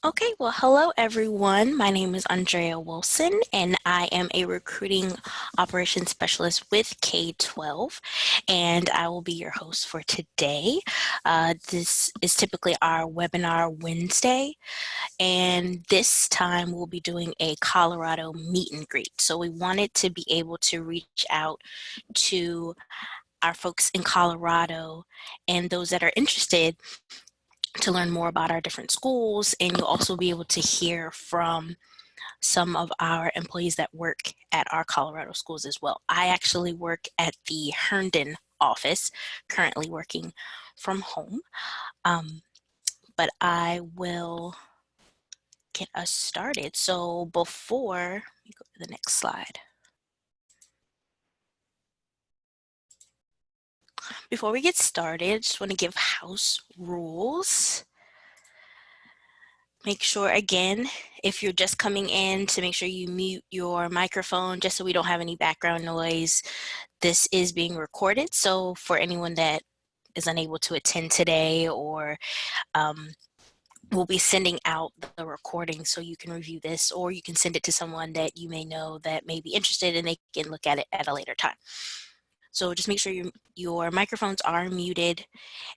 Okay, well, hello everyone. My name is Andrea Wilson, and I am a recruiting operations specialist with K12, and I will be your host for today. This is typically our webinar Wednesday, and this time we'll be doing a Colorado meet and greet. So we wanted to be able to reach out to our folks in Colorado and those that are interested to learn more about our different schools, and you'll also be able to hear from some of our employees that work at our Colorado schools as well. I actually work at the Herndon office, currently working from home, um, but I will get us started. So before we go to the next slide, before we get started, I just want to give house rules. Make sure, again, if you're just coming in, to make sure you mute your microphone just so we don't have any background noise. This is being recorded, so for anyone that is unable to attend today, or we'll be sending out the recording so you can review this, or you can send it to someone that you may know that may be interested and they can look at it at a later time. So just make sure your microphones are muted,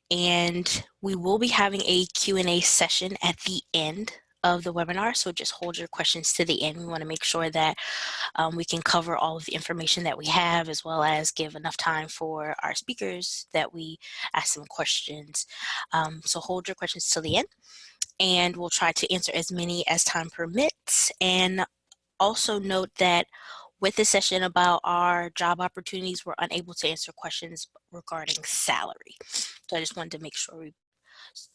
and we will be having a Q&A session at the end of the webinar, so just hold your questions to the end. We want to make sure that we can cover all of the information that we have, as well as give enough time for our speakers that we ask them questions. So hold your questions till the end, and we'll try to answer as many as time permits. And also note that with the session about our job opportunities, we're unable to answer questions regarding salary. So I just wanted to make sure we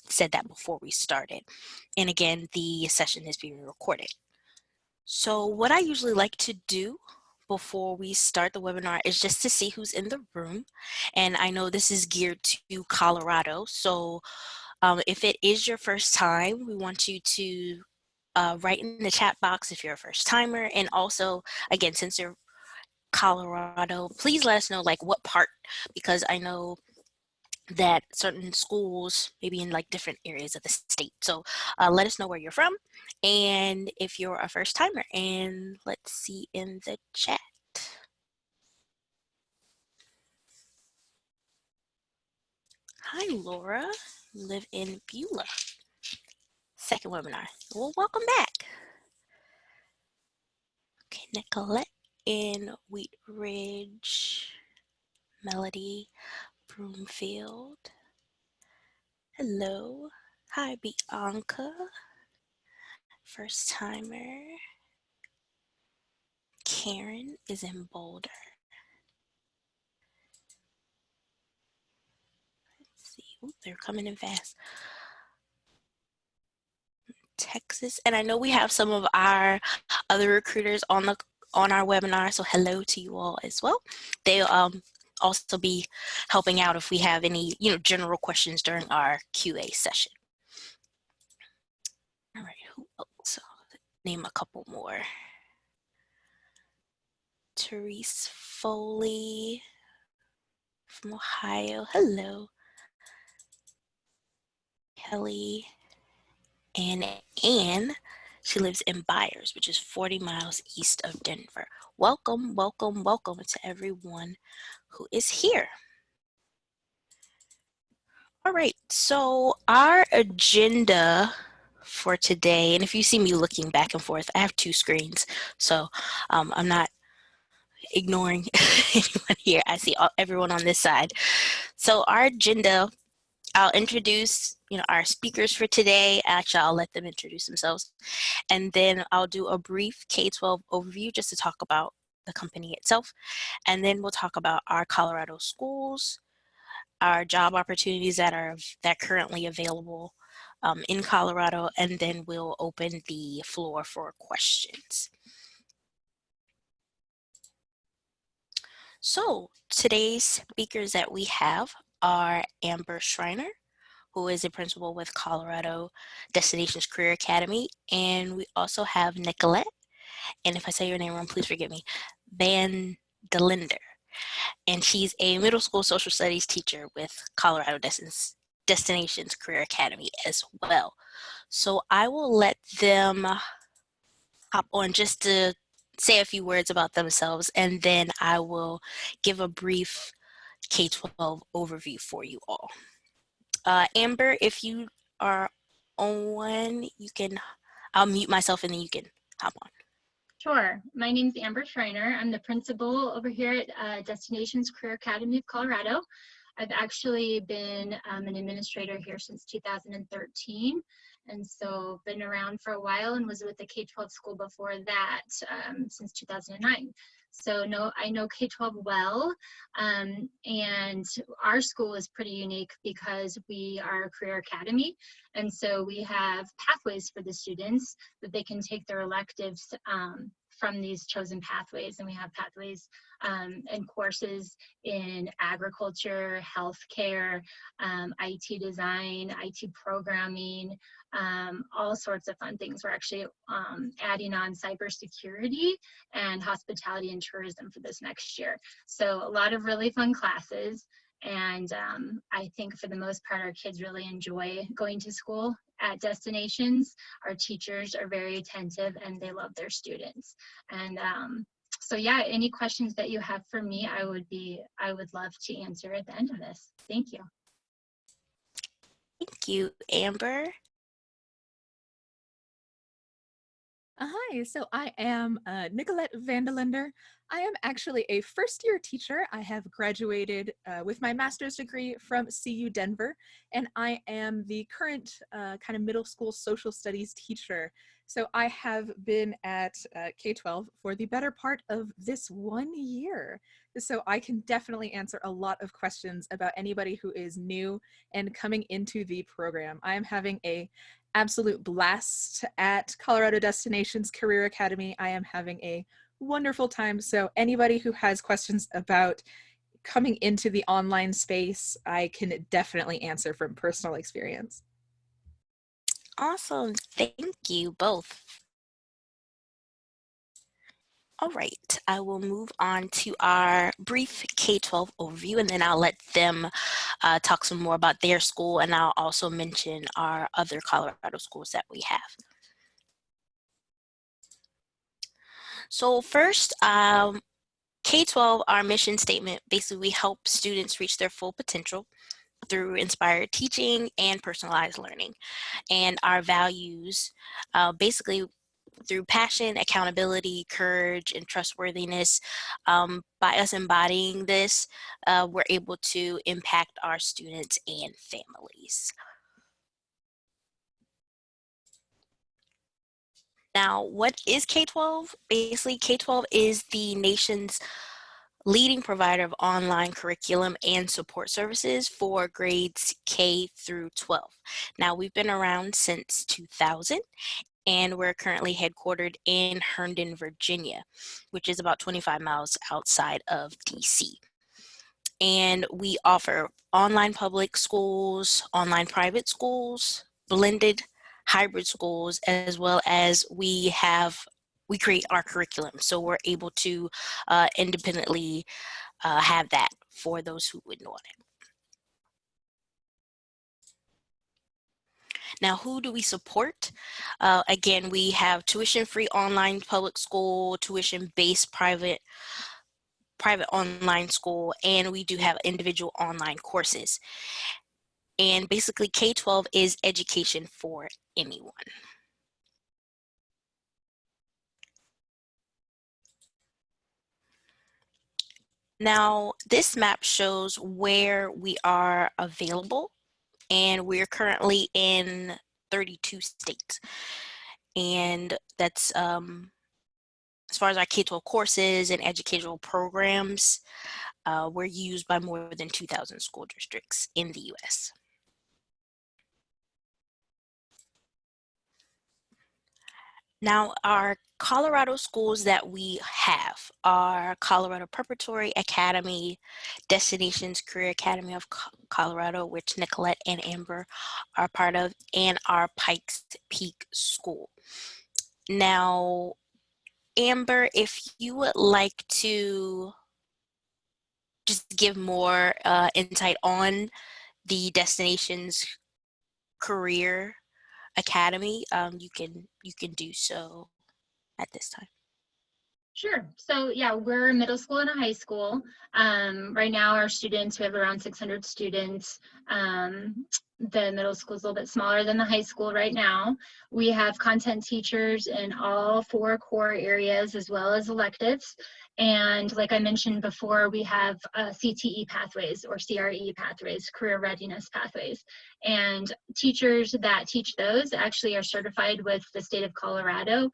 said that before we started. And again, the session is being recorded. So what I usually like to do before we start the webinar is just to see who's in the room. And I know this is geared to Colorado. So if it is your first time, we want you to write in the chat box if you're a first timer. And also, again, since you're Colorado, please let us know like what part, because I know that certain schools maybe in like different areas of the state. So let us know where you're from and if you're a first timer. And let's see in the chat. Hi, Laura. You live in Beulah. Second webinar. Well, welcome back. Okay, Nicolette in Wheat Ridge. Melody Broomfield. Hello. Hi, Bianca. First timer. Karen is in Boulder. Let's see. Ooh, they're coming in fast. Texas. And I know we have some of our other recruiters on our webinar, so hello to you all as well. They'll also be helping out if we have any general questions during our QA session. All right, who else? I'll name a couple more. Therese Foley from Ohio. Hello. Kelly and Anne. She lives in Byers, which is 40 miles east of Denver. Welcome, welcome, welcome to everyone who is here. All right, so our agenda for today, and if you see me looking back and forth, I have two screens, so I'm not ignoring anyone here. I see everyone on this side. So our agenda, I'll introduce our speakers for today. Actually, I'll let them introduce themselves. And then I'll do a brief K12 overview just to talk about the company itself. And then we'll talk about our Colorado schools, our job opportunities that are currently available in Colorado, and then we'll open the floor for questions. So today's speakers that we have are Amber Schreiner, who is a principal with Colorado Destinations Career Academy, and we also have Nicolette, and if I say your name wrong, please forgive me, Van Delinder, and she's a middle school social studies teacher with Colorado Destinations Career Academy as well. So I will let them hop on just to say a few words about themselves, and then I will give a brief K-12 overview for you all. Amber, if you are on, I'll mute myself and then you can hop on. Sure. My name is Amber Schreiner. I'm the principal over here at Destinations Career Academy of Colorado. I've actually been an administrator here since 2013, and so been around for a while and was with the K-12 school before that since 2009. So I know K-12 well, and our school is pretty unique because we are a career academy, and so we have pathways for the students that they can take their electives from these chosen pathways, and we have pathways and courses in agriculture, healthcare, IT design, IT programming, all sorts of fun things. We're actually adding on cybersecurity and hospitality and tourism for this next year. So a lot of really fun classes. And I think for the most part, our kids really enjoy going to school at Destinations. Our teachers are very attentive and they love their students. And so yeah, any questions that you have for me, I would love to answer at the end of this. Thank you. Thank you, Amber. Hi, so I am Nicolette Vandelender. I am actually a first-year teacher. I have graduated with my master's degree from CU Denver, and I am the current kind of middle school social studies teacher. So I have been at K-12 for the better part of this 1 year. So I can definitely answer a lot of questions about anybody who is new and coming into the program. I am having a absolute blast at Colorado Destinations Career Academy. I am having a wonderful time. So anybody who has questions about coming into the online space, I can definitely answer from personal experience. Awesome. Thank you both. All right, I will move on to our brief K-12 overview, and then I'll let them talk some more about their school, and I'll also mention our other Colorado schools that we have. So first, K-12, our mission statement, basically we help students reach their full potential through inspired teaching and personalized learning. And our values, basically through passion, accountability, courage, and trustworthiness. By us embodying this, we're able to impact our students and families. Now, what is K-12? Basically, K-12 is the nation's leading provider of online curriculum and support services for grades K through 12. Now, we've been around since 2000, and we're currently headquartered in Herndon, Virginia, which is about 25 miles outside of DC. And we offer online public schools, online private schools, blended hybrid schools, as well as we create our curriculum. So we're able to independently have that for those who would want it. Now, who do we support? Again, we have tuition-free online public school, tuition-based private online school, and we do have individual online courses. And basically, K-12 is education for anyone. Now, this map shows where we are available, and we're currently in 32 states. And that's as far as our K-12 courses and educational programs, we're used by more than 2,000 school districts in the U.S. Now, our Colorado schools that we have are Colorado Preparatory Academy, Destinations Career Academy of Colorado, which Nicolette and Amber are part of, and our Pikes Peak School. Now, Amber, if you would like to just give more insight on the Destinations Career Academy, you can do so at this time. Sure. So yeah, we're middle school and a high school. Right now our students, we have around 600 students. The middle school is a little bit smaller than the high school right now. We have content teachers in all 4 core areas as well as electives. And like I mentioned before, we have CTE pathways or CRE pathways, career readiness pathways. And teachers that teach those actually are certified with the state of Colorado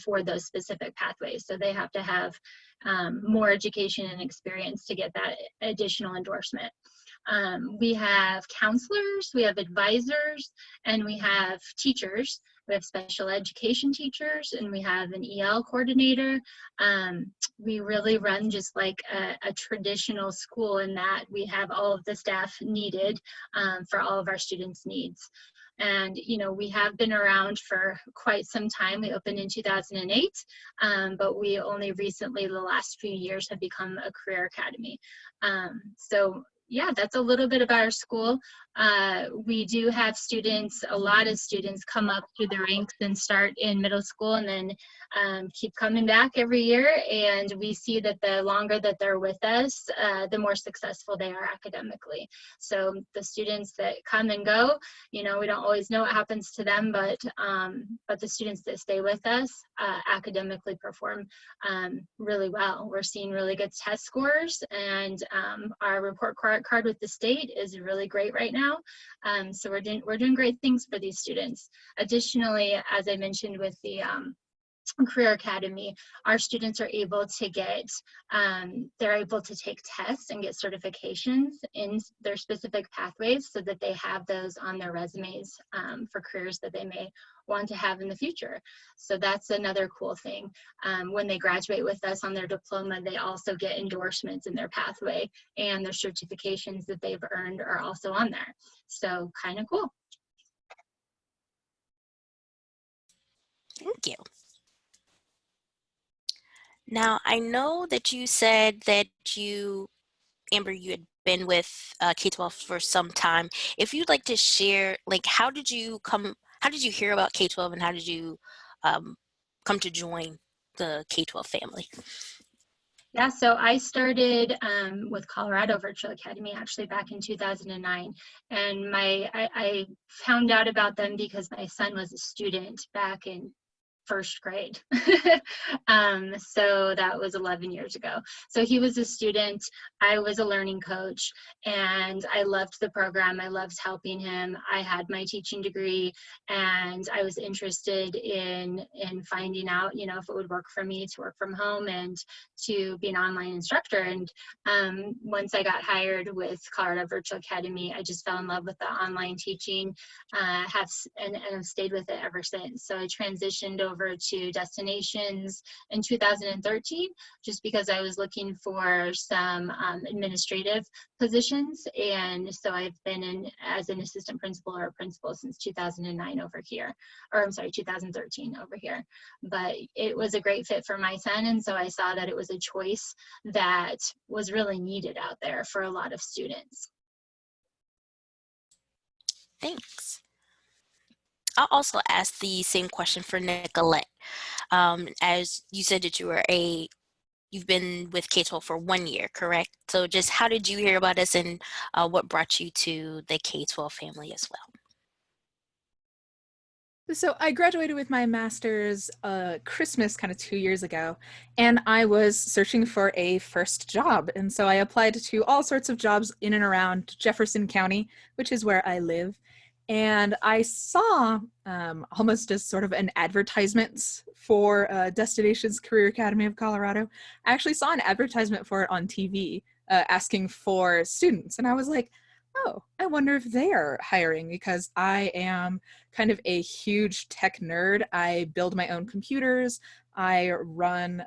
for those specific pathways. So they have to have more education and experience to get that additional endorsement. We have counselors, we have advisors, and we have teachers. We have special education teachers, and we have an EL coordinator. We really run just like a traditional school in that we have all of the staff needed for all of our students' needs. And, you know, we have been around for quite some time. We opened in 2008, but we only recently, the last few years, have become a career academy. So yeah, that's a little bit about our school. We do have students, a lot of students come up through the ranks and start in middle school and then keep coming back every year. And we see that the longer that they're with us, the more successful they are academically. So the students that come and go, you know, we don't always know what happens to them, but the students that stay with us academically perform really well. We're seeing really good test scores, and our report card with the state is really great right now. So we're doing great things for these students. Additionally, as I mentioned with the Career Academy, our students are able to get, they're able to take tests and get certifications in their specific pathways so that they have those on their resumes for careers that they may want to have in the future. So that's another cool thing. When they graduate with us on their diploma, they also get endorsements in their pathway, and their certifications that they've earned are also on there. So kind of cool. Thank you. Now, I know that you said that you, Amber, you had been with K12 for some time. If you'd like to share, like, how did you hear about K12 and how did you come to join the K12 family? Yeah, so I started with Colorado Virtual Academy actually back in 2009. And I found out about them because my son was a student back in first grade. So that was 11 years ago. So he was a student, I was a learning coach, and I loved the program. I loved helping him. I had my teaching degree, and I was interested in finding out, you know, if it would work for me to work from home and to be an online instructor. And once I got hired with Colorado Virtual Academy, I just fell in love with the online teaching, and have stayed with it ever since. So I transitioned over to Destinations in 2013, just because I was looking for some administrative positions. And so I've been in as an assistant principal or a principal since 2009 over here, or I'm sorry, 2013 over here. But it was a great fit for my son. And so I saw that it was a choice that was really needed out there for a lot of students. Thanks. I'll also ask the same question for Nicolette. As you said that you've been with K12 for 1 year, correct? So just how did you hear about us, and what brought you to the K12 family as well? So I graduated with my master's Christmas kind of 2 years ago, and I was searching for a first job. And so I applied to all sorts of jobs in and around Jefferson County, which is where I live. And I saw almost as sort of an advertisement for Destinations Career Academy of Colorado. I actually saw an advertisement for it on TV asking for students. And I was like, oh, I wonder if they are hiring, because I am kind of a huge tech nerd. I build my own computers. I run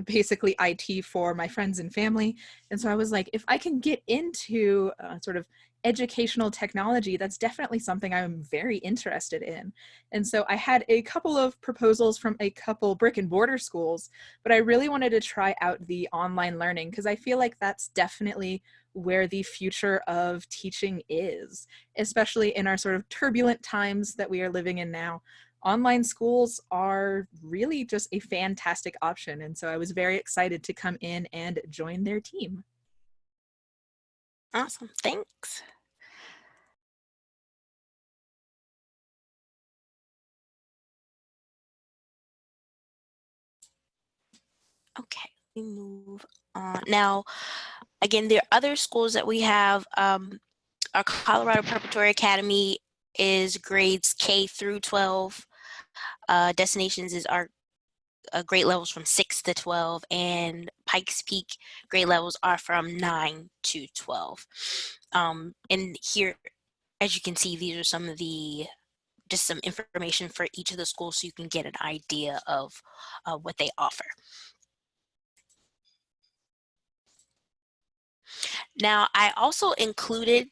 basically IT for my friends and family. And so I was like, if I can get into sort of educational technology, that's definitely something I'm very interested in. And so I had a couple of proposals from a couple brick and mortar schools, but I really wanted to try out the online learning because I feel like that's definitely where the future of teaching is, especially in our sort of turbulent times that we are living in now. Online schools are really just a fantastic option. And so I was very excited to come in and join their team. Awesome. Thanks. Okay, we move on. Now, again, there are other schools that we have. Our Colorado Preparatory Academy is grades K through 12. Destinations is our grade levels from 6 to 12, and Pikes Peak grade levels are from 9 to 12. And here, as you can see, these are some of the just some information for each of the schools so you can get an idea of what they offer. Now, I also included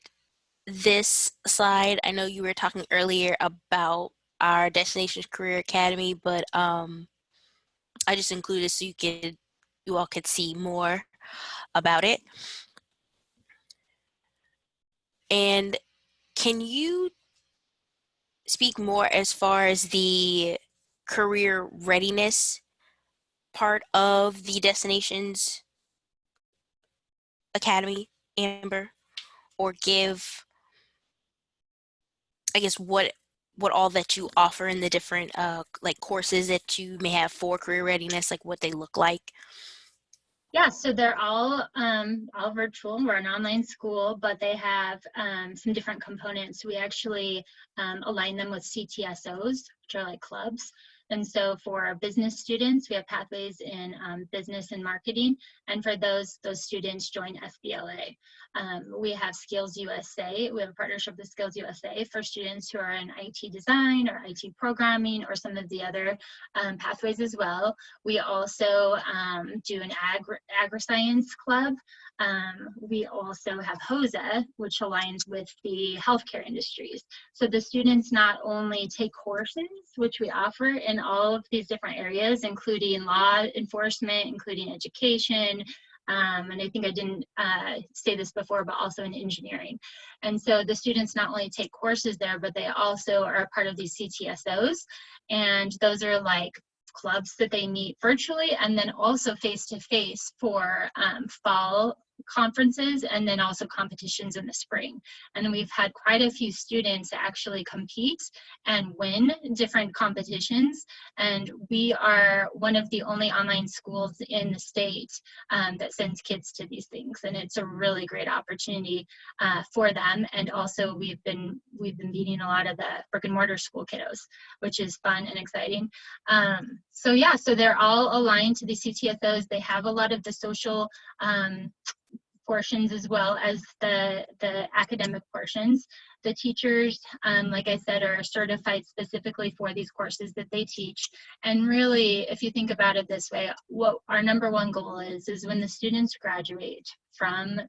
this slide. I know you were talking earlier about our Destinations Career Academy, but I just included so you all could see more about it. And can you speak more as far as the career readiness part of the Destinations Academy, Amber, or give, I guess, what all that you offer in the different like courses that you may have for career readiness, like what they look like? Yeah, so they're all virtual. We're an online school, but they have some different components. We actually align them with CTSOs, which are like clubs. And so for business students, we have pathways in business and marketing. And for those students, join FBLA. We have Skills USA. We have a partnership with Skills USA for students who are in IT design or IT programming or some of the other pathways as well. We also do an agri-science club. We also have HOSA, which aligns with the healthcare industries. So the students not only take courses, which we offer in all of these different areas, including law enforcement, including education, and I think I didn't say this before, but also in engineering. And so the students not only take courses there, but they also are a part of these CTSOs. And those are like clubs that they meet virtually and then also face-to-face for fall conferences and then also competitions in the spring. And then we've had quite a few students actually compete and win different competitions. And we are one of the only online schools in the state that sends kids to these things. And it's a really great opportunity for them. And also we've been meeting a lot of the brick and mortar school kiddos, which is fun and exciting. So yeah, so they're all aligned to the CTSOs. They have a lot of the social portions as well as the academic portions. The teachers, like I said, are certified specifically for these courses that they teach. And really, if you think about it this way, what our number one goal is when the students graduate from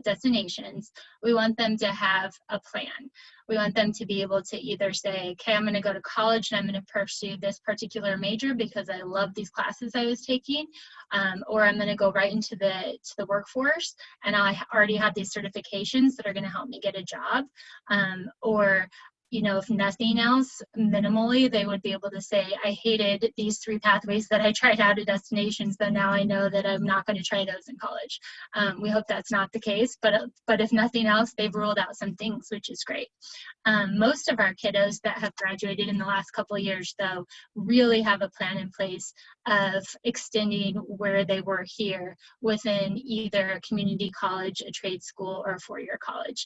destinations, we want them to have a plan. We want them to be able to either say, okay, I'm going to go to college and I'm going to pursue this particular major because I love these classes I was taking, or I'm going to go right into the workforce and I already have these certifications that are going to help me get a job. Or, you know, if nothing else, minimally, they would be able to say, I hated these 3 pathways that I tried out at destinations, but now I know that I'm not going to try those in college. We hope that's not the case, but if nothing else, they've ruled out some things, which is great. Most of our kiddos that have graduated in the last couple of years, though, really have a plan in place of extending where they were here within either a community college, a trade school, or a 4-year college.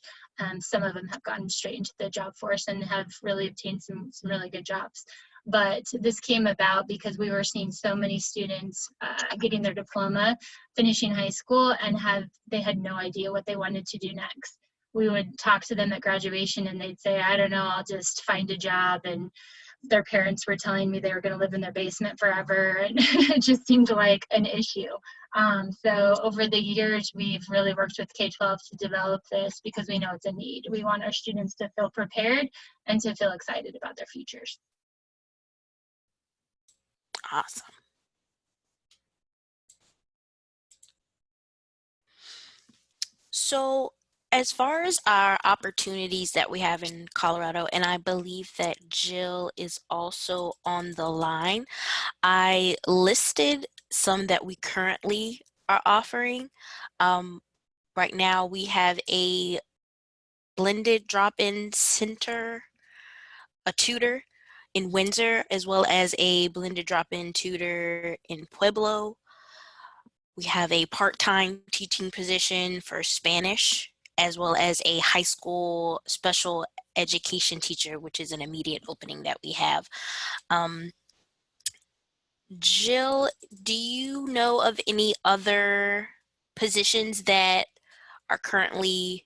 Some of them have gotten straight into the job force and have really obtained some really good jobs. But this came about because we were seeing so many students getting their diploma, finishing high school, and they had no idea what they wanted to do next. We would talk to them at graduation and they'd say, I don't know, I'll just find a job and their parents were telling me they were going to live in their basement forever, and it just seemed like an issue. So over the years, we've really worked with K12 to develop this because we know it's a need. We want our students to feel prepared and to feel excited about their futures. Awesome. So as far as our opportunities that we have in Colorado, and I believe that Jill is also on the line, I listed some that we currently are offering. Right now we have a blended drop-in center, a tutor in Windsor, as well as a blended drop-in tutor in Pueblo. We have a part-time teaching position for Spanish, as well as a high school special education teacher, which is an immediate opening that we have. Jill, do you know of any other positions that are currently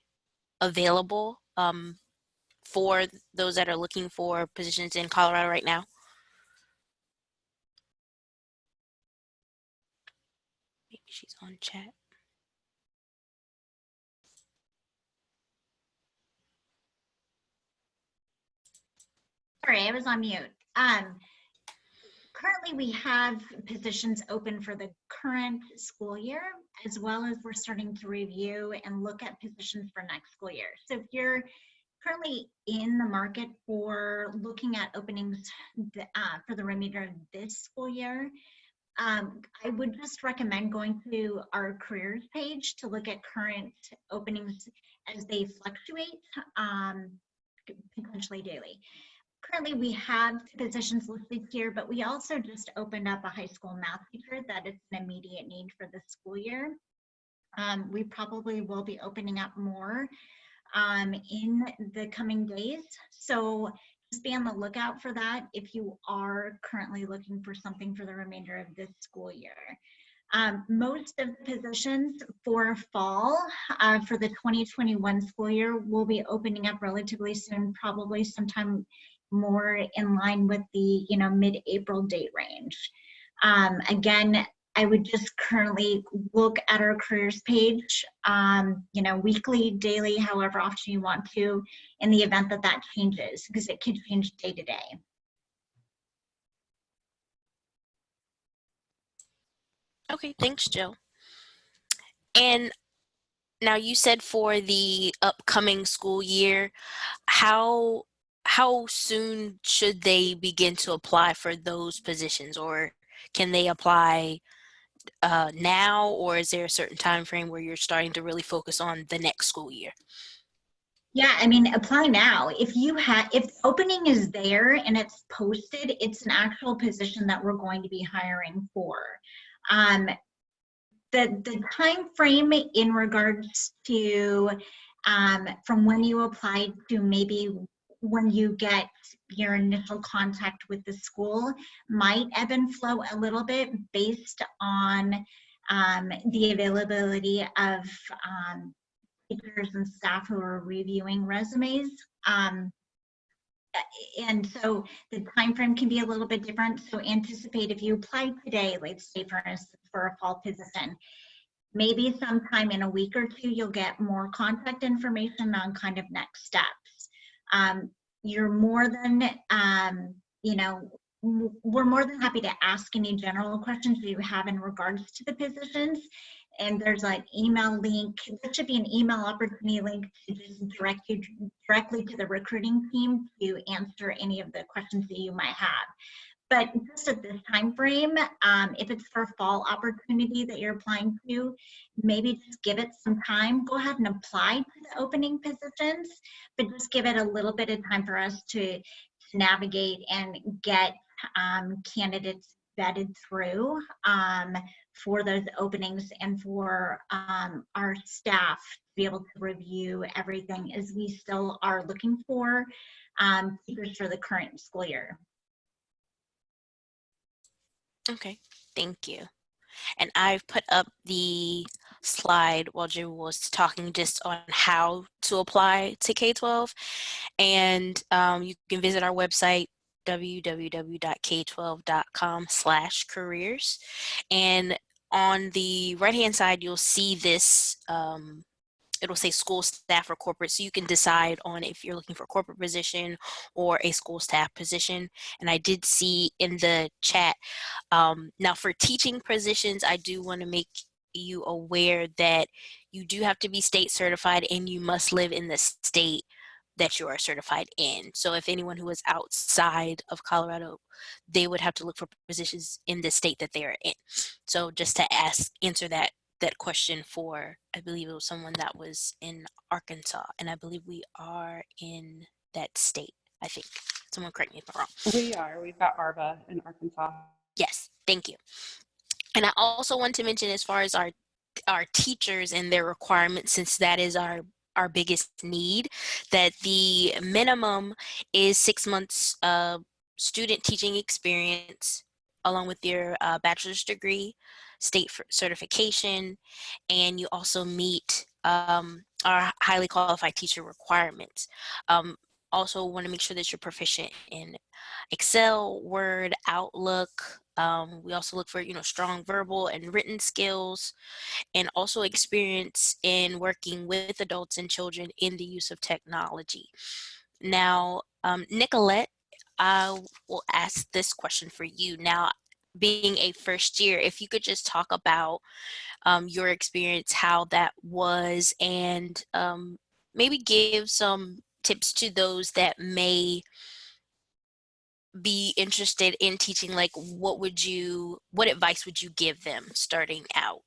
available for those that are looking for positions in Colorado right now? Maybe she's on chat. Sorry, I was on mute. Currently, we have positions open for the current school year, as well as we're starting to review and look at positions for next school year. So if you're currently in the market for looking at openings for the remainder of this school year, I would just recommend going to our careers page to look at current openings as they fluctuate, potentially daily. Currently, we have positions listed here, but we also just opened up a high school math teacher that is an immediate need for the school year. We probably will be opening up more in the coming days. So just be on the lookout for that if you are currently looking for something for the remainder of this school year. Most of the positions for fall for the 2021 school year will be opening up relatively soon, probably sometime more in line with the mid-April date range. Again, I would just currently look at our careers page, weekly, daily, however often you want to, in the event that that changes, because it could change day to day. Okay, thanks, Jill. And now you said for the upcoming school year, how soon should they begin to apply for those positions, or can they apply now, or is there a certain time frame where you're starting to really focus on the next school year? Yeah, I mean, apply now. If the opening is there and it's posted, it's an actual position that we're going to be hiring for. The time frame in regards to from when you apply to maybe when you get your initial contact with the school might ebb and flow a little bit based on the availability of teachers and staff who are reviewing resumes. And so the time frame can be a little bit different. So anticipate if you apply today, let's say for instance, for a fall position, maybe sometime in a week or two, you'll get more contact information on kind of next steps. You're more than, we're more than happy to ask any general questions you have in regards to the positions. And there's like email link. There should be an email opportunity link to just direct you directly to the recruiting team to answer any of the questions that you might have. But just at this time frame, if it's for a fall opportunity that you're applying to, maybe just give it some time. Go ahead and apply to the opening positions, but just give it a little bit of time for us to navigate and get candidates vetted through for those openings and for our staff to be able to review everything as we still are looking for teachers for the current school year. Okay, thank you. And I've put up the slide while Jill was talking just on how to apply to K-12. And you can visit our website www.k12.com/careers. And on the right-hand side, you'll see this, it'll say school staff or corporate, so you can decide on if you're looking for a corporate position or a school staff position. And I did see in the chat, now for teaching positions, I do want to make you aware that you do have to be state certified and you must live in the state that you are certified in. So if anyone who is outside of Colorado, they would have to look for positions in the state that they are in. So just to answer that question for, I believe it was someone that was in Arkansas, and I believe we are in that state, I think. Someone correct me if I'm wrong. We are. We've got ARBA in Arkansas. Yes, thank you. And I also want to mention, as far as our teachers and their requirements, since that is our biggest need, that the minimum is 6 months student teaching experience, along with your bachelor's degree, state certification, and you also meet our highly qualified teacher requirements. Also want to make sure that you're proficient in Excel, Word, Outlook. We also look for, strong verbal and written skills, and also experience in working with adults and children in the use of technology. Now, Nicolette, I will ask this question for you. Now, being a first year, if you could just talk about your experience, how that was, and maybe give some tips to those that may be interested in teaching. Like, what advice would you give them starting out?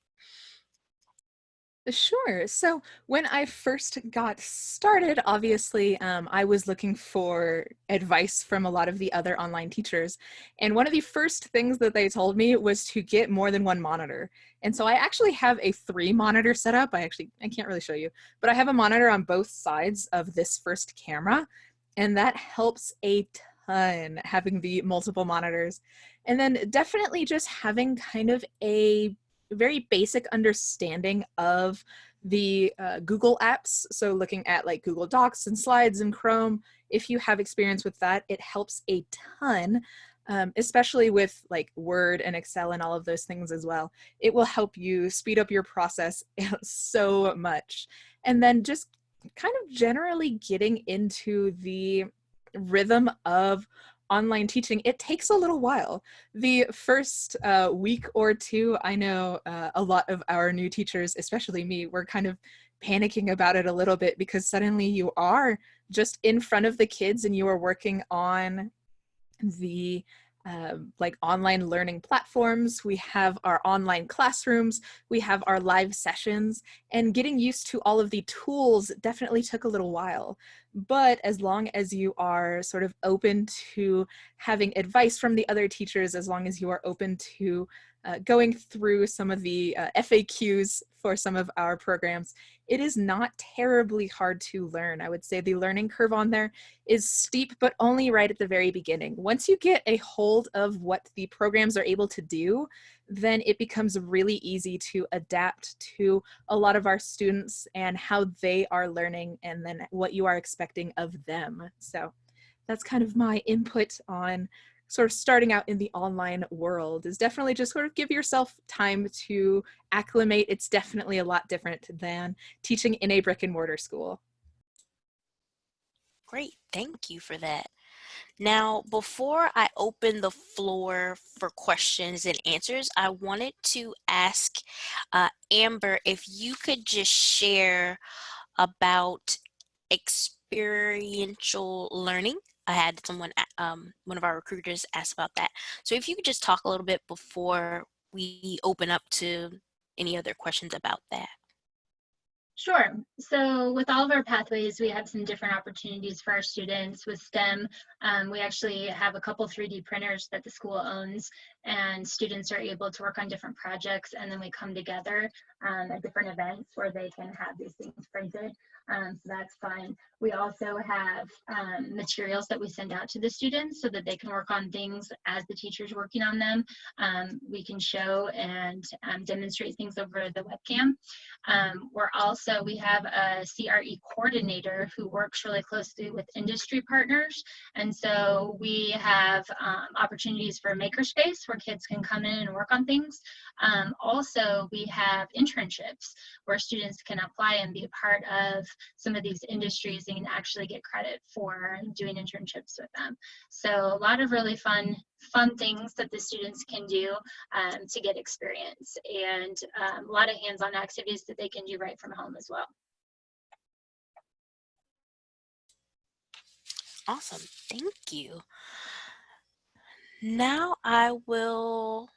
Sure. So when I first got started, obviously, I was looking for advice from a lot of the other online teachers. And one of the first things that they told me was to get more than one monitor. And so I actually have a 3-monitor setup. I can't really show you, but I have a monitor on both sides of this first camera. And that helps a ton, having the multiple monitors. And then definitely just having kind of a very basic understanding of the Google apps. So looking at like Google Docs and Slides and Chrome, if you have experience with that, it helps a ton, especially with like Word and Excel and all of those things as well. It will help you speed up your process so much. And then just kind of generally getting into the rhythm of online teaching, it takes a little while. The first week or two, I know a lot of our new teachers, especially me, were kind of panicking about it a little bit, because suddenly you are just in front of the kids and you are working on the like online learning platforms. We have our online classrooms, we have our live sessions, and getting used to all of the tools definitely took a little while. But as long as you are sort of open to having advice from the other teachers, as long as you are open to going through some of the FAQs for some of our programs, it is not terribly hard to learn. I would say the learning curve on there is steep, but only right at the very beginning. Once you get a hold of what the programs are able to do, then it becomes really easy to adapt to a lot of our students and how they are learning, and then what you are expecting of them. So that's kind of my input on sort of starting out in the online world. Is definitely just sort of give yourself time to acclimate. It's definitely a lot different than teaching in a brick and mortar school. Great, thank you for that. Now, before I open the floor for questions and answers, I wanted to ask Amber if you could just share about experiential learning. I had someone, one of our recruiters, ask about that. So if you could just talk a little bit before we open up to any other questions about that. Sure. So with all of our pathways, we have some different opportunities for our students. With STEM, we actually have a couple 3D printers that the school owns, and students are able to work on different projects, and then we come together at different events where they can have these things printed. So that's fun. We also have materials that we send out to the students so that they can work on things as the teacher's working on them. We can show and demonstrate things over the webcam. We have a CRE coordinator who works really closely with industry partners. And so we have opportunities for makerspace where kids can come in and work on things. Also, we have internships where students can apply and be a part of some of these industries and actually get credit for doing internships with them. So a lot of really fun things that the students can do to get experience, and a lot of hands-on activities that they can do right from home as well. Awesome. Thank you. Now I will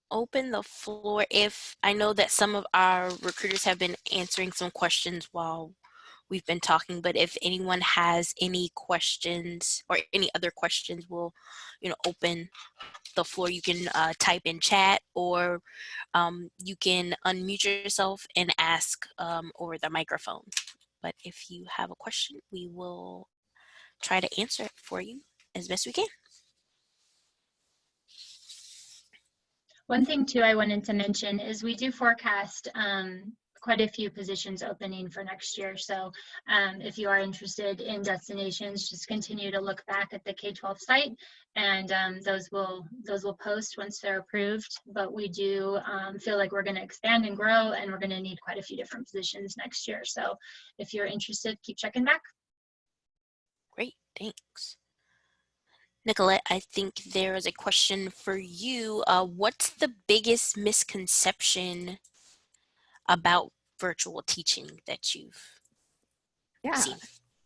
open the floor. If I know that some of our recruiters have been answering some questions while we've been talking, but if anyone has any questions or any other questions, we'll, open the floor. You can type in chat, or you can unmute yourself and ask over the microphone. But if you have a question, we will try to answer it for you as best we can. One thing too I wanted to mention is we do forecast quite a few positions opening for next year. So if you are interested in destinations, just continue to look back at the K12 site, and those will post once they're approved. But we do feel like we're going to expand and grow, and we're going to need quite a few different positions next year. So if you're interested, keep checking back. Great, thanks. Nicolette, I think there is a question for you. What's the biggest misconception about virtual teaching that you've seen?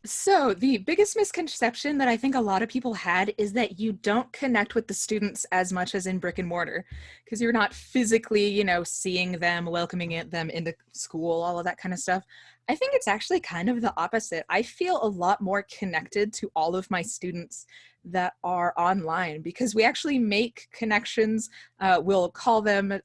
So the biggest misconception that I think a lot of people had is that you don't connect with the students as much as in brick and mortar, because you're not physically, seeing them, welcoming them into school, all of that kind of stuff. I think it's actually kind of the opposite. I feel a lot more connected to all of my students that are online because we actually make connections. We'll call them,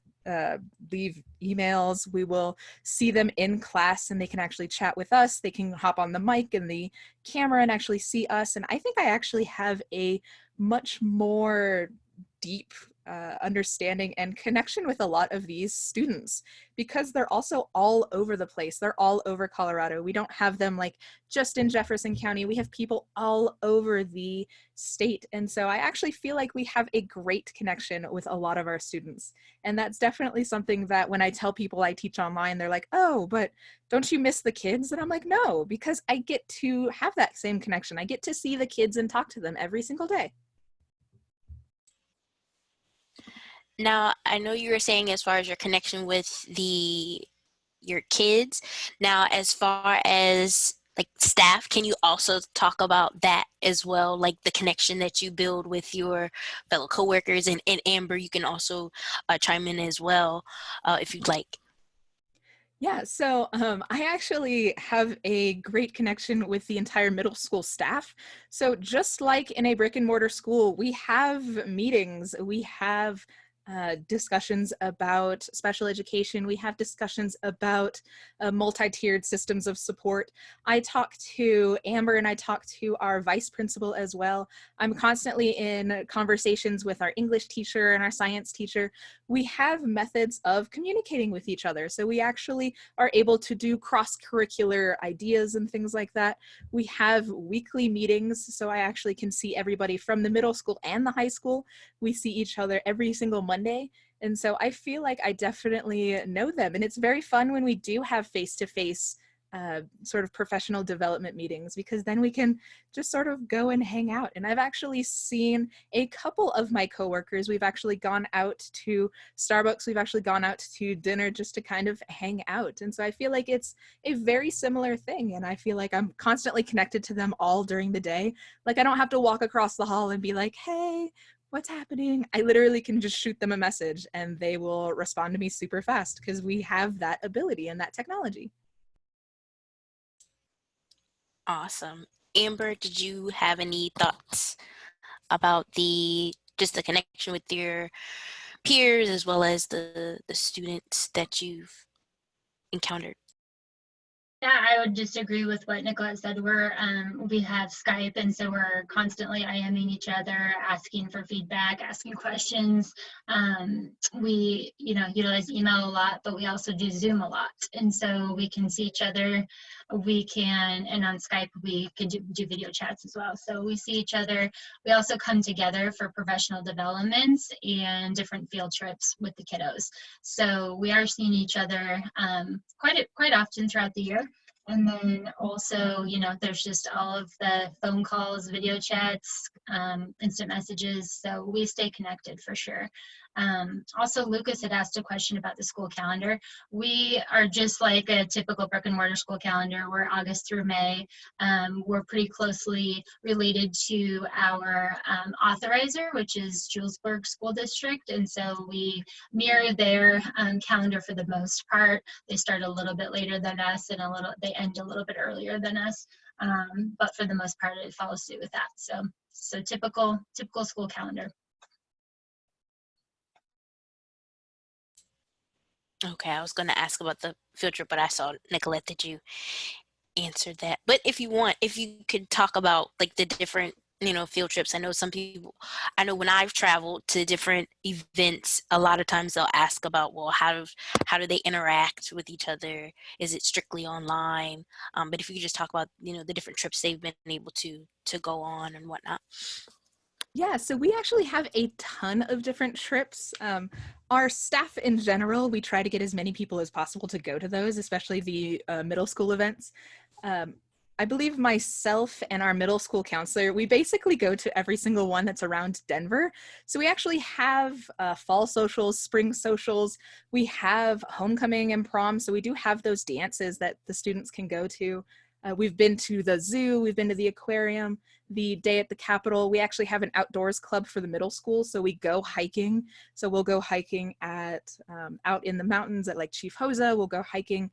leave emails. We will see them in class and they can actually chat with us. They can hop on the mic and the camera and actually see us. And I think I actually have a much more deep understanding and connection with a lot of these students because they're also all over the place. They're all over Colorado. We don't have them like just in Jefferson County. We have people all over the state. And so I actually feel like we have a great connection with a lot of our students. And that's definitely something that when I tell people I teach online, they're like, oh, but don't you miss the kids? And I'm like, no, because I get to have that same connection. I get to see the kids and talk to them every single day. Now, I know you were saying as far as your connection with your kids. Now, as far as like staff, can you also talk about that as well? Like the connection that you build with your fellow coworkers, and Amber, you can also chime in as well if you'd like. Yeah, so I actually have a great connection with the entire middle school staff. So just like in a brick and mortar school, we have meetings, we have discussions about special education, we have discussions about multi-tiered systems of support. I talk to Amber and I talk to our vice principal as well. I'm constantly in conversations with our English teacher and our science teacher. We have methods of communicating with each other. So we actually are able to do cross-curricular ideas and things like that. We have weekly meetings, so I actually can see everybody from the middle school and the high school. We see each other every single Monday. And so I feel like I definitely know them. And it's very fun when we do have face-to-face sort of professional development meetings, because then we can just sort of go and hang out. And I've actually seen a couple of my coworkers. We've actually gone out to Starbucks. We've actually gone out to dinner just to kind of hang out. And so I feel like it's a very similar thing. And I feel like I'm constantly connected to them all during the day. Like I don't have to walk across the hall and be like, hey, what's happening? I literally can just shoot them a message and they will respond to me super fast because we have that ability and that technology. Awesome. Amber, did you have any thoughts about just the connection with your peers as well as the students that you've encountered? Yeah, I would just agree with what Nicolette said. We have Skype, and so we're constantly IMing each other, asking for feedback, asking questions. We, utilize email a lot, but we also do Zoom a lot, and so we can see each other. And on Skype we can do video chats as well. So we see each other. We also come together for professional developments and different field trips with the kiddos. So we are seeing each other quite often throughout the year. And then also, there's just all of the phone calls, video chats, instant messages. So we stay connected for sure. Also, Lucas had asked a question about the school calendar. We are just like a typical brick and mortar school calendar. We're August through May. We're pretty closely related to our authorizer, which is Julesburg School District. And so we mirror their calendar for the most part. They start a little bit later than us, and they end a little bit earlier than us. But for the most part, it follows suit with that. So typical school calendar. Okay, I was going to ask about the field trip, but I saw, Nicolette, that you answered that. But if you could talk about like the different, field trips. I know when I've traveled to different events, a lot of times they'll ask about, well, how do they interact with each other? Is it strictly online? But if you could just talk about, the different trips they've been able to go on and whatnot. Yeah, so we actually have a ton of different trips. Our staff in general, we try to get as many people as possible to go to those, especially the middle school events. I believe myself and our middle school counselor, we basically go to every single one that's around Denver. So we actually have fall socials, spring socials. We have homecoming and prom. So we do have those dances that the students can go to. We've been to the zoo, we've been to the aquarium, the day at the Capitol. We actually have an outdoors club for the middle school, so we go hiking. So we'll go hiking at out in the mountains at like Chief Hosa. We'll go hiking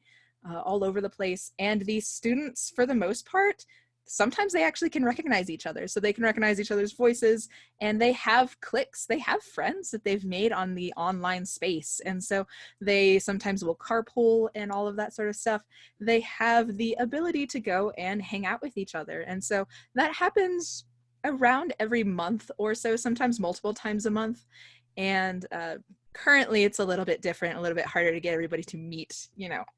all over the place. And these students, for the most part, sometimes they actually can recognize each other. So they can recognize each other's voices, and they have cliques. They have friends that they've made on the online space. And so they sometimes will carpool and all of that sort of stuff. They have the ability to go and hang out with each other. And so that happens around every month or so, sometimes multiple times a month. And currently it's a little bit different, a little bit harder to get everybody to meet,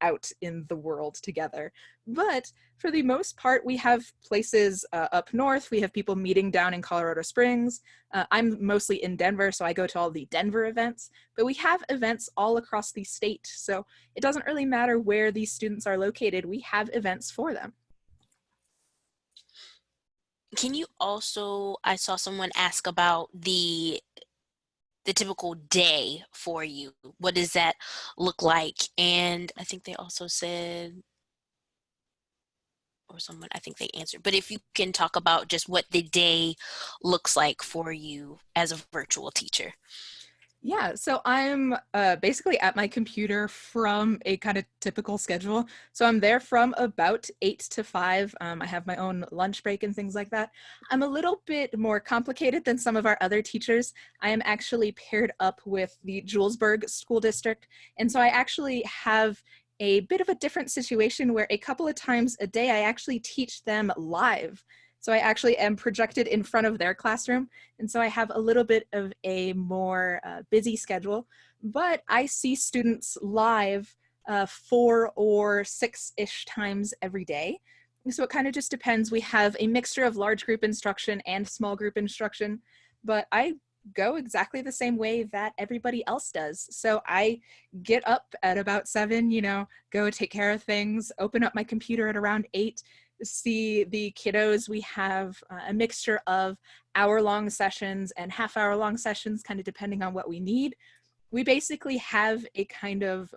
out in the world together. But for the most part, we have places up north. We have people meeting down in Colorado Springs. I'm mostly in Denver, so I go to all the Denver events, but we have events all across the state. So it doesn't really matter where these students are located. We have events for them. Can you also, I saw someone ask about the typical day for you. What does that look like? And I think they also said, or someone, I think they answered, but if you can talk about just what the day looks like for you as a virtual teacher. Yeah, so I'm basically at my computer from a kind of typical schedule. So I'm there from about 8 to 5. I have my own lunch break and things like that. I'm a little bit more complicated than some of our other teachers. I am actually paired up with the Julesburg School District. And so I actually have a bit of a different situation where a couple of times a day I actually teach them live. So I actually am projected in front of their classroom. And so I have a little bit of a more busy schedule, but I see students live 4 or 6-ish times every day. So it kind of just depends. We have a mixture of large group instruction and small group instruction, but I go exactly the same way that everybody else does. So I get up at about 7, go take care of things, open up my computer at around 8, see the kiddos. We have a mixture of hour-long sessions and half-hour-long sessions, kind of depending on what we need. We basically have a kind of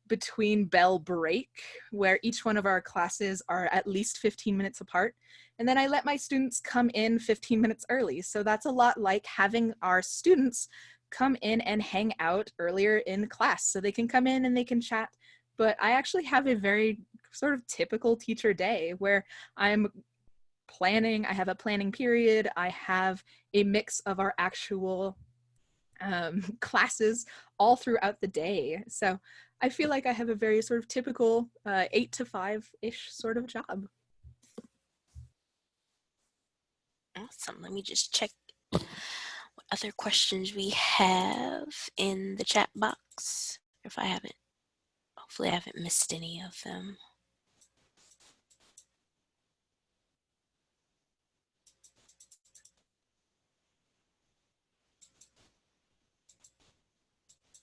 between bell break where each one of our classes are at least 15 minutes apart. And then I let my students come in 15 minutes early. So that's a lot like having our students come in and hang out earlier in class. So they can come in and they can chat. But I actually have a very sort of typical teacher day where I'm planning. I have a planning period. I have a mix of our actual classes all throughout the day. So I feel like I have a very sort of typical 8 to 5-ish sort of job. Awesome. Let me just check what other questions we have in the chat box. If I haven't, hopefully I haven't missed any of them.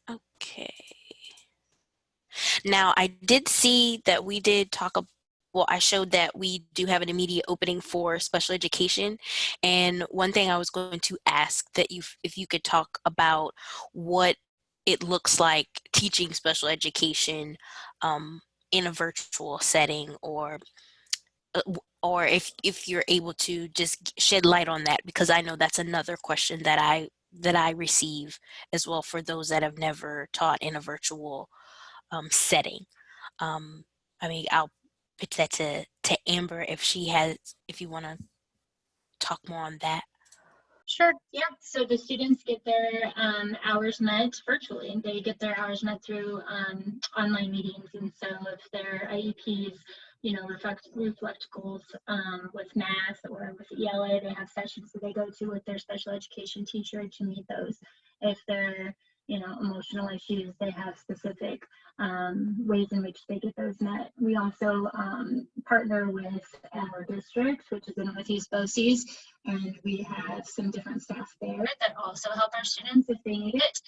Okay. Now, I did see that we did talk about, well, I showed that we do have an immediate opening for special education. And one thing I was going to ask that you, if you could talk about what it looks like teaching special education in a virtual setting, or if you're able to just shed light on that, because I know that's another question that I receive as well for those that have never taught in a virtual setting. Um, I mean, I'll pitch that to Amber if if you want to talk more on that. Sure. Yeah. So the students get their hours met virtually. They get their hours met through online meetings. And so if their IEPs, reflect goals with math or with ELA, they have sessions that they go to with their special education teacher to meet those. If they're emotional issues, they have specific ways in which they get those met. We also partner with our district, which is in Northeast BOCES, and we have some different staff there that also help our students if they need it.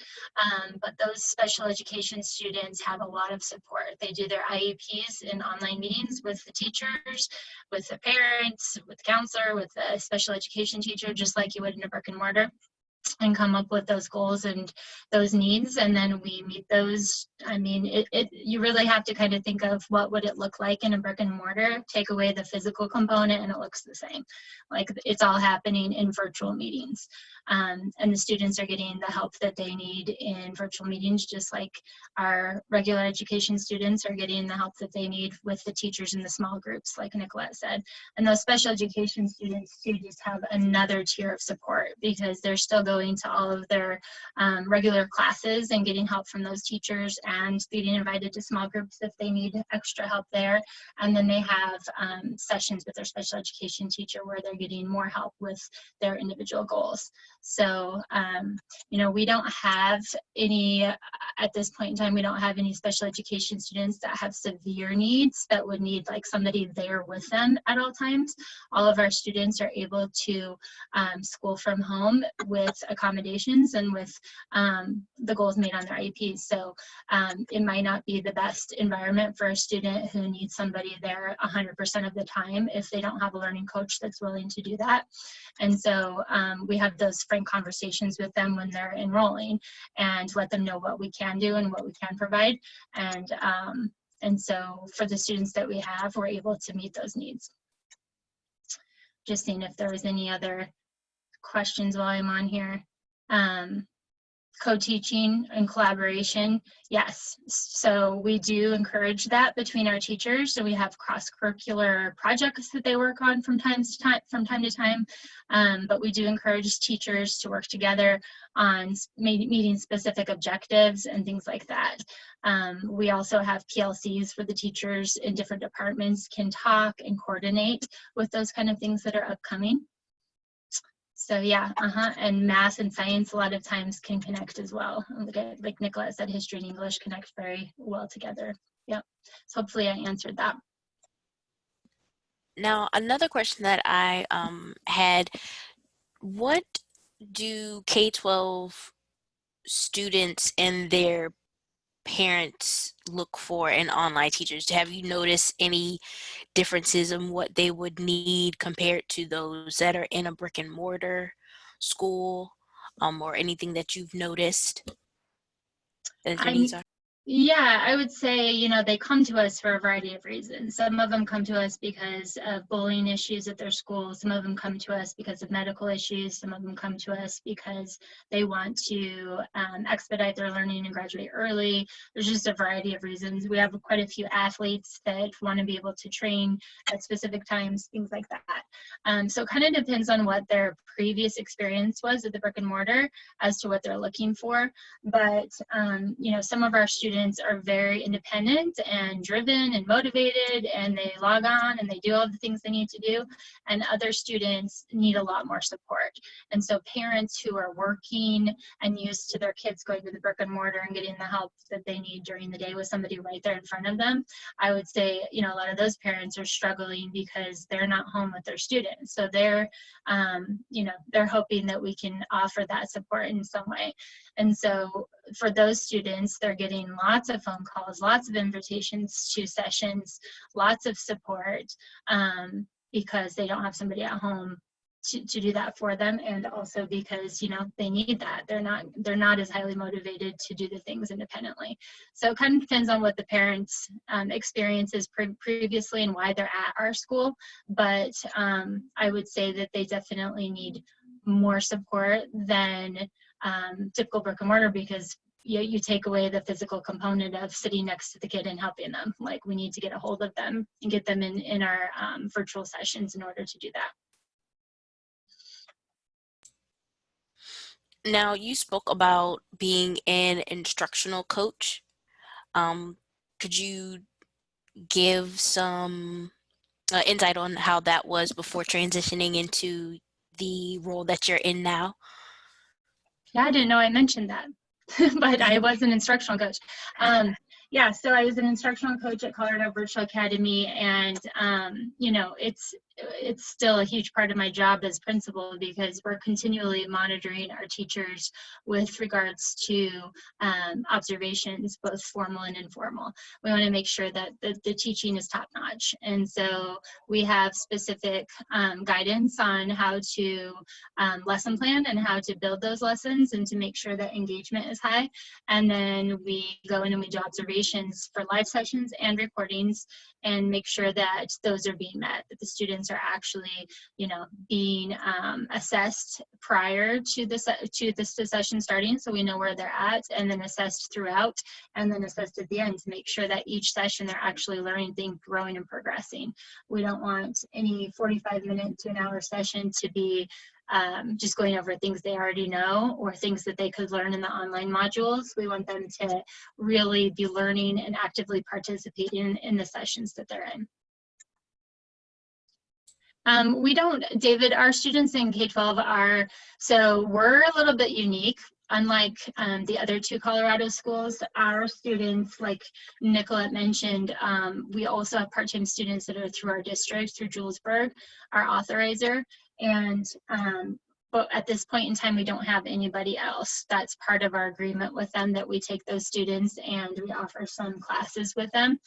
But those special education students have a lot of support. They do their IEPs in online meetings with the teachers, with the parents, with the counselor, with the special education teacher, just like you would in a brick and mortar, and come up with those goals and those needs, and then we meet those. I mean, you really have to kind of think of what would it look like in a brick and mortar, take away the physical component, and it looks the same. Like, it's all happening in virtual meetings, and the students are getting the help that they need in virtual meetings, just like our regular education students are getting the help that they need with the teachers in the small groups, like Nicolette said. And those special education students too just have another tier of support, because they're still going to all of their regular classes and getting help from those teachers and getting invited to small groups if they need extra help there. And then they have sessions with their special education teacher where they're getting more help with their individual goals. So, we don't have any, at this point in time, we don't have any special education students that have severe needs that would need like somebody there with them at all times. All of our students are able to school from home with accommodations and with the goals made on their IEPs. So it might not be the best environment for a student who needs somebody there 100% of the time if they don't have a learning coach that's willing to do that. And so we have those frank conversations with them when they're enrolling and let them know what we can do and what we can provide. And so for the students that we have, we're able to meet those needs. Just seeing if there was any other questions while I'm on here. Co-teaching and collaboration, yes. So we do encourage that between our teachers. So we have cross-curricular projects that they work on from time to time. But we do encourage teachers to work together on meeting specific objectives and things like that. We also have PLCs for the teachers in different departments can talk and coordinate with those kind of things that are upcoming. So yeah, and math and science a lot of times can connect as well. Like Nicolette said, history and English connect very well together. Yep. So hopefully I answered that. Now, another question that I had, what do K-12 students and their parents look for in online teachers? Have you noticed any differences in what they would need compared to those that are in a brick and mortar school, or anything that you've noticed that their needs are? Yeah, I would say, you know, they come to us for a variety of reasons. Some of them come to us because of bullying issues at their school. Some of them come to us because of medical issues. Some of them come to us because they want to expedite their learning and graduate early. There's just a variety of reasons. We have quite a few athletes that want to be able to train at specific times, things like that. So it kind of depends on what their previous experience was at the brick and mortar as to what they're looking for. But you know, some of our students are very independent and driven and motivated, and they log on and they do all the things they need to do, and other students need a lot more support. And so parents who are working and used to their kids going to the brick and mortar and getting the help that they need during the day with somebody right there in front of them, I would say, you know, a lot of those parents are struggling because they're not home with their students. So they're you know, they're hoping that we can offer that support in some way. And so for those students, they're getting lots of phone calls, lots of invitations to sessions, lots of support, because they don't have somebody at home to do that for them, and also because, you know, they need that. They're not as highly motivated to do the things independently. So it kind of depends on what the parents' experiences previously and why they're at our school. But I would say that they definitely need more support than typical brick and mortar, because you take away the physical component of sitting next to the kid and helping them. Like, we need to get a hold of them and get them in our virtual sessions in order to do that. Now, you spoke about being an instructional coach. Could you give some insight on how that was before transitioning into the role that you're in now? Yeah, I didn't know I mentioned that, but I was an instructional coach. Yeah, so I was an instructional coach at Colorado Virtual Academy, and you know, it's still a huge part of my job as principal, because we're continually monitoring our teachers with regards to observations, both formal and informal. We want to make sure that the teaching is top notch, and so we have specific guidance on how to lesson plan and how to build those lessons and to make sure that engagement is high. And then we go in and we do observations for live sessions and recordings and make sure that those are being met, that the students are actually, you know, being assessed prior to the session starting, so we know where they're at, and then assessed throughout, and then assessed at the end to make sure that each session they're actually learning things, growing and progressing. We don't want any 45-minute to an hour session to be just going over things they already know or things that they could learn in the online modules. We want them to really be learning and actively participating in the sessions that they're in. We don't, David, our students in K-12 are, so we're a little bit unique. Unlike the other two Colorado schools, our students, like Nicolette mentioned, we also have part-time students that are through our district, through Julesburg, our authorizer. And but at this point in time, we don't have anybody else. That's part of our agreement with them, that we take those students and we offer some classes with them.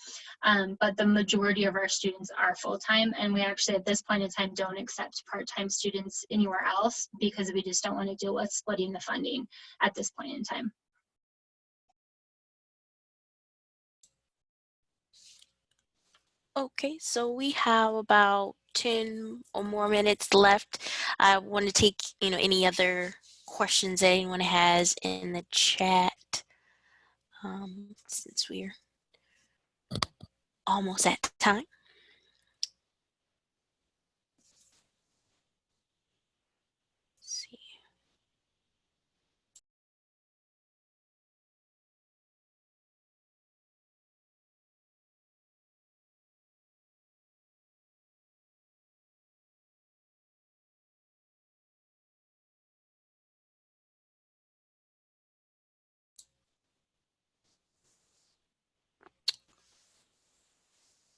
But the majority of our students are full-time, and we actually at this point in time don't accept part-time students anywhere else, because we just don't want to deal with splitting the funding at this point in time. Okay, so we have about 10 or more minutes left. I want to take, any other questions that anyone has in the chat, since we're almost at time. Let's see.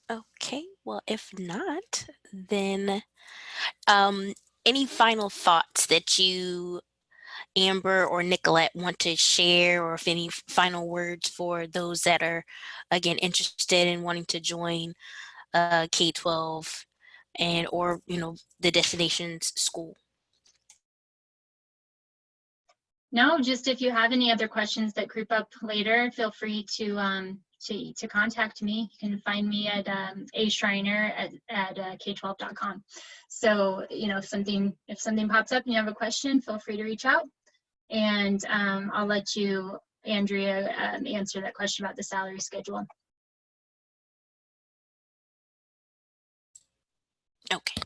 Okay, well, if not, then any final thoughts that you, Amber or Nicolette, want to share, or if any final words for those that are, again, interested in wanting to join K-12 or the destinations school? No, just if you have any other questions that group up later, feel free to contact me. You can find me at aschreiner at k12.com. So, you know, if something pops up and you have a question, feel free to reach out. And I'll let you, Andrea, answer that question about the salary schedule. Okay.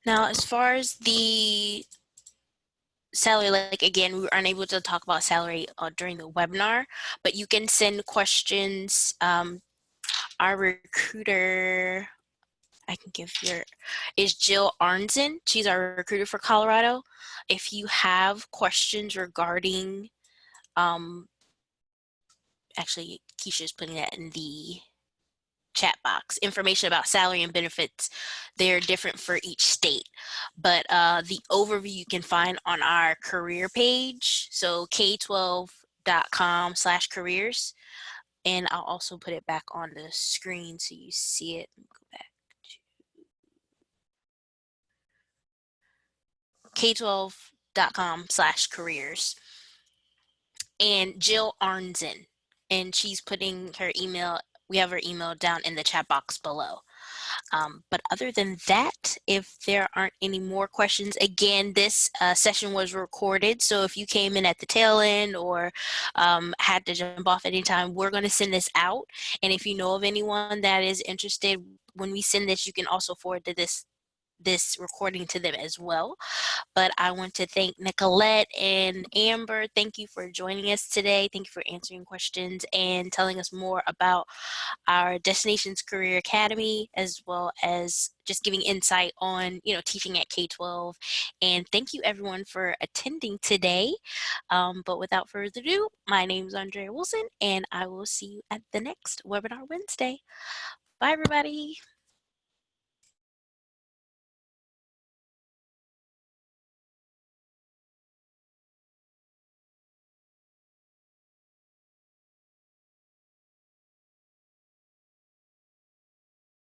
Now, as far as the salary, like again, we were unable to talk about salary during the webinar, but you can send questions. Our recruiter, I can give your, is Jill Arnzen. She's our recruiter for Colorado. If you have questions regarding, actually, Keisha's putting that in the chat box, information about salary and benefits. They're different for each state, but the overview you can find on our career page, so k12.com/careers, and I'll also put it back on the screen so you see it. Go back to k12.com/careers, and Jill Arnzen, and she's putting her email, we have her email down in the chat box below. But other than that, if there aren't any more questions, again, this session was recorded. So if you came in at the tail end or had to jump off at any time, we're going to send this out. And if you know of anyone that is interested, when we send this, you can also forward to this recording to them as well. But I want to thank Nicolette and Amber. Thank you for joining us today. Thank you for answering questions and telling us more about our Destinations Career Academy, as well as just giving insight on, you know, teaching at K12. And thank you everyone for attending today. But without further ado, my name is Andrea Wilson, and I will see you at the next webinar Wednesday. Bye, everybody.